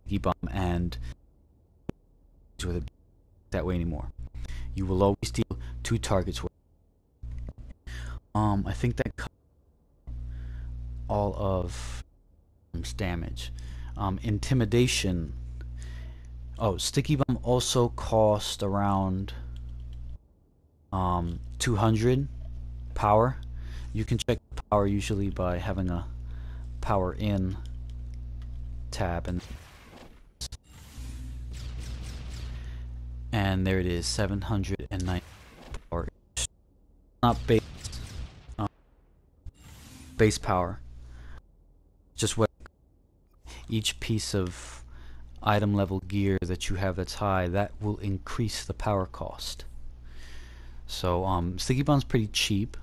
sticky bomb and with it that way anymore. You will always deal 2 targets with. I think that covers all of damage. Intimidation. Oh, sticky bomb also cost around 200 power. You can check power usually by having a power in tab, and there it is, 790 power. Not base power, just what each piece of item level gear that you have that's high, that will increase the power cost. So sticky bomb's pretty cheap.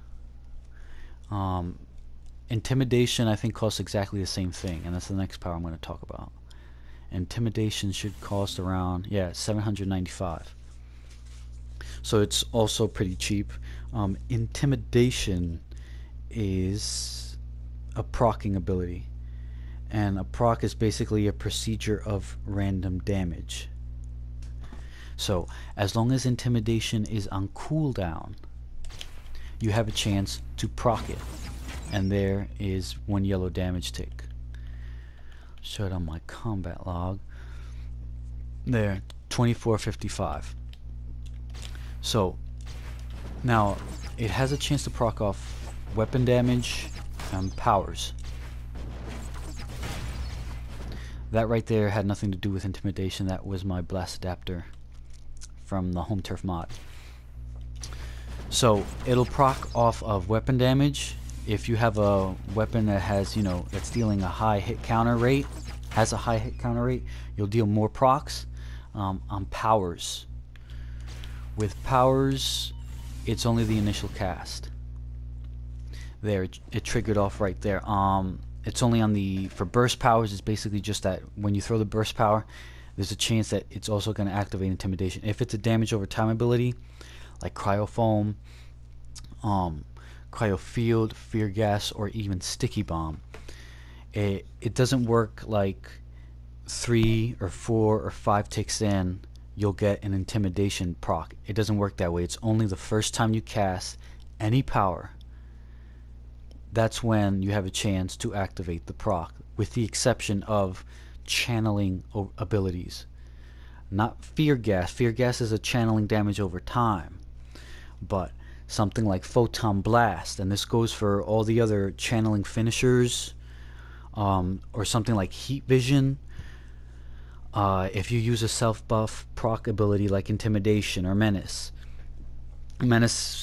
Intimidation I think costs exactly the same thing, and that's the next power I'm going to talk about. Intimidation should cost around 795. So it's also pretty cheap. Intimidation is a proccing ability, and a proc is basically a procedure of random damage. So as long as intimidation is on cooldown, you have a chance to proc it, and there is 1 yellow damage tick. Show it on my combat log. There, 2455. So now it has a chance to proc off weapon damage and powers. That right there had nothing to do with intimidation. That was my blast adapter from the home turf mod. So it'll proc off of weapon damage. If you have a weapon that has, that's dealing a high hit counter rate, you'll deal more procs. On powers, with powers, it's only the initial cast. There, it triggered off right there. It's only on for burst powers. It's basically just that when you throw the burst power, there's a chance that it's also going to activate intimidation. If it's a damage over time ability, like cryo foam, cryo field, fear gas, or even sticky bomb, it doesn't work like 3 or 4 or 5 ticks in you'll get an intimidation proc. It doesn't work that way. It's only the first time you cast any power, that's when you have a chance to activate the proc, with the exception of channeling abilities. Not fear gas. Fear gas is a channeling damage over time, but something like photon blast, and this goes for all the other channeling finishers, or something like heat vision. If you use a self-buff proc ability like intimidation or menace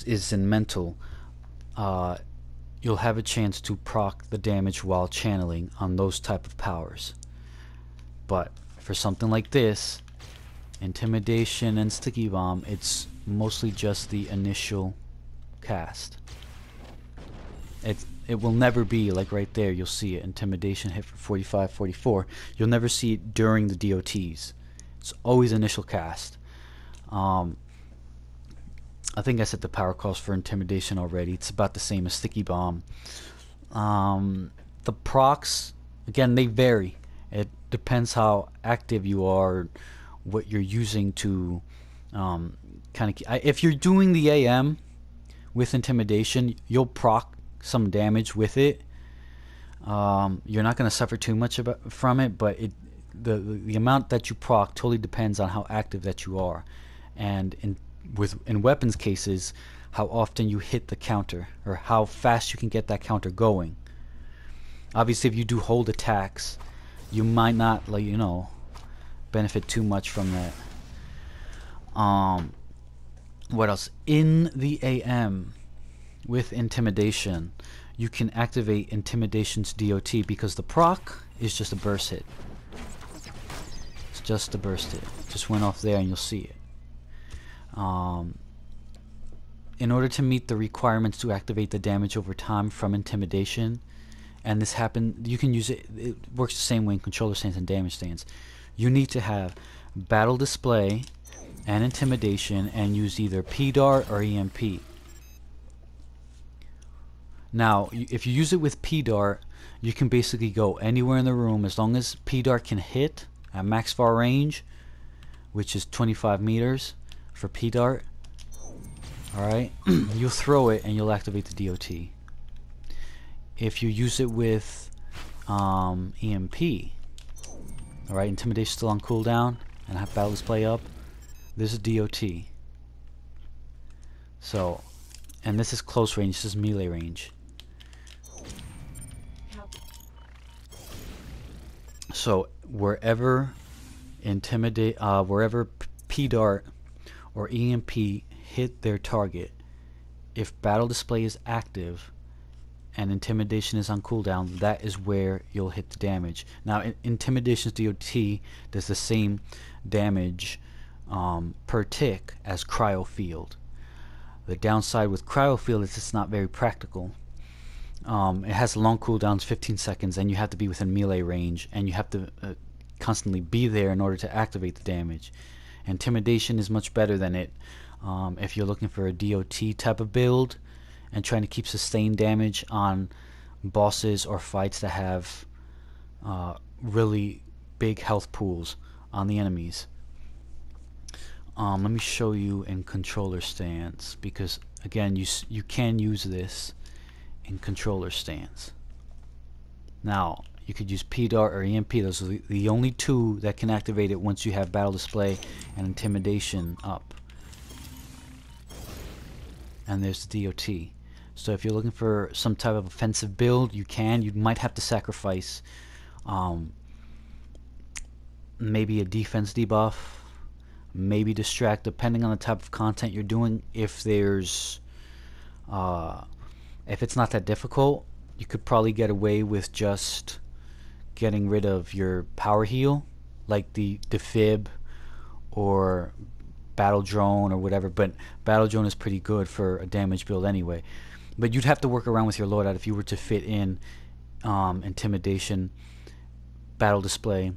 is in mental, you'll have a chance to proc the damage while channeling on those type of powers. But for something like this, intimidation and sticky bomb, it's mostly just the initial cast. It will never be like right there. You'll see it, intimidation hit for 45, 44. You'll never see it during the DOTs. It's always initial cast. I think I set the power cost for intimidation already. It's about the same as sticky bomb. The procs, again, they vary. It depends how active you are, what you're using to if you're doing the AM with intimidation, you'll proc some damage with it. You're not going to suffer too much from it, but the amount that you proc totally depends on how active that you are, and in weapons cases, how often you hit the counter, or how fast you can get that counter going. Obviously, if you do hold attacks, you might not benefit too much from that. What else? In the AM with intimidation, you can activate intimidation's DOT, because the proc is just a burst hit. It's just a burst hit. Just went off there and you'll see it. In order to meet the requirements to activate the damage over time from intimidation, and this happened, you can use it works the same way in controller stands and damage stands. You need to have battle display and intimidation, and use either P dart or EMP. Now, if you use it with P dart, you can basically go anywhere in the room. As long as P dart can hit, At max far range, which is 25 meters for P-Dart, alright, you'll throw it and you'll activate the DOT. If you use it with EMP, alright, Intimidation still on cooldown and have battle display up, this is DOT. So, and this is close range, this is melee range. So wherever wherever P-Dart or EMP hit their target, if battle display is active and Intimidation is on cooldown, that is where you'll hit the damage. Now, Intimidation's DOT does the same damage per tick as Cryo Field. The downside with Cryo Field is it's not very practical. It has long cooldowns, 15 seconds, and you have to be within melee range, and you have to constantly be there in order to activate the damage. Intimidation is much better than it. If you're looking for a DOT type of build and trying to keep sustained damage on bosses or fights that have really big health pools on the enemies. Let me show you in controller stance, because again you can use this in controller stance. Now you could use P-Dart or EMP. Those are the only two that can activate it once you have battle display and Intimidation up. And there's the DOT. So if you're looking for some type of offensive build, you might have to sacrifice maybe a defense debuff, maybe distract, depending on the type of content you're doing. If there's if it's not that difficult, you could probably get away with just getting rid of your power heal, like the Fib or Battle Drone or whatever. But Battle Drone is pretty good for a damage build anyway. But you'd have to work around with your loadout if you were to fit in Intimidation, Battle Display,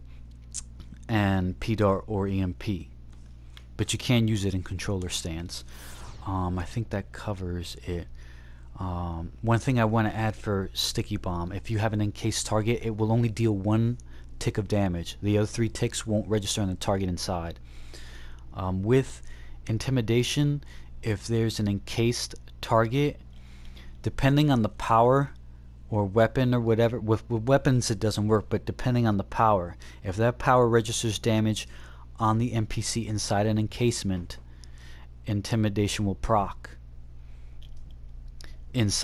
and P-Dart or EMP. But you can use it in controller stance. I think that covers it. One thing I want to add for Sticky Bomb: if you have an encased target, it will only deal 1 tick of damage. The other 3 ticks won't register on the target inside. With Intimidation, if there's an encased target, depending on the power or weapon or whatever, with weapons it doesn't work, but depending on the power, if that power registers damage on the NPC inside an encasement, Intimidation will proc inside